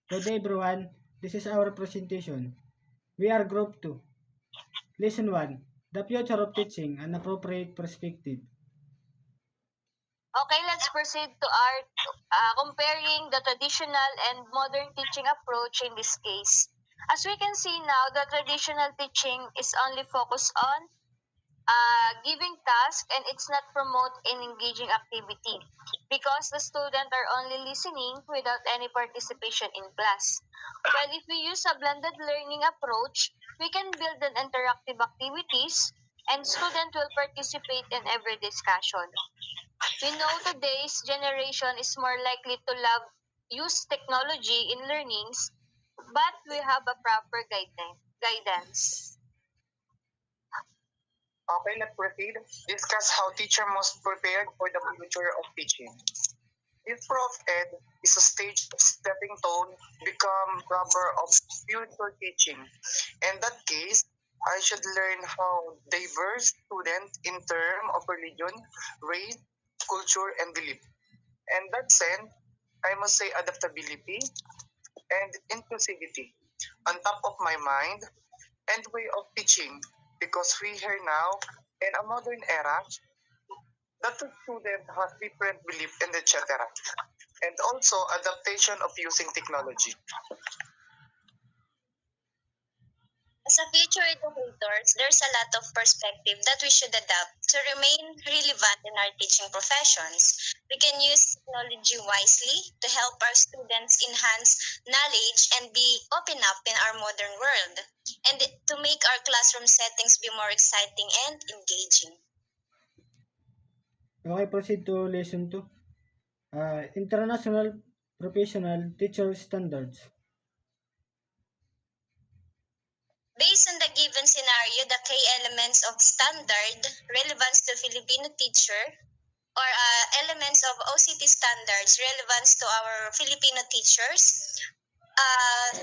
Good day everyone, this is our presentation. We are Group 2. Lesson 1, The Future of Teaching, an Appropriate Perspective. Okay, let's proceed to our comparing the traditional and modern teaching approach in this case. As we can see now, the traditional teaching is only focused on giving task and it's not promote in engaging activity because the student are only listening without any participation in class. Well, if we use a blended learning approach, we can build an interactive activities and student will participate in every discussion. We know today's generation is more likely to use technology in learnings, but we have a proper guidance. Okay, let's proceed. Discuss how teacher must prepare for the future of teaching. If Prof Ed is a stage stepping stone, become rubber of future teaching. In that case, I should learn how diverse students in terms of religion, race, culture, and belief. And that sense, I must say adaptability and inclusivity on top of my mind and way of teaching because we here now in a modern era that the student has different belief and etc. And also adaptation of using technology. As a future educators, there's a lot of perspective that we should adapt to remain relevant in our teaching professions. We can use technology wisely to help our students enhance knowledge and be open up in our modern world, and to make our classroom settings be more exciting and engaging. Okay, proceed to Lesson 2. International Professional Teacher Standards. Based on the given scenario, the key elements of standard relevance to Filipino teacher or elements of OCT standards relevance to our Filipino teachers.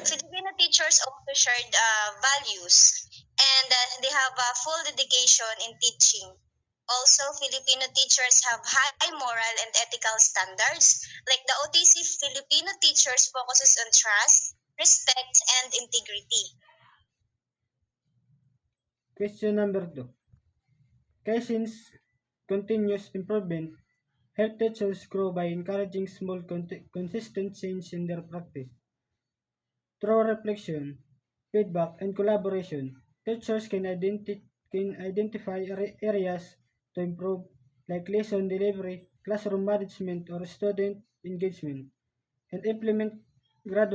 Filipino teachers also shared values and they have a full dedication in teaching. Also, Filipino teachers have high moral and ethical standards. Like the OTC Filipino teachers focuses on trust, respect, and integrity. Question number 2. Kaizen's continuous improvement help teachers grow by encouraging small consistent change in their practice. Through reflection, feedback, and collaboration, teachers can identify areas to improve, like lesson delivery, classroom management, or student engagement, and implement gradual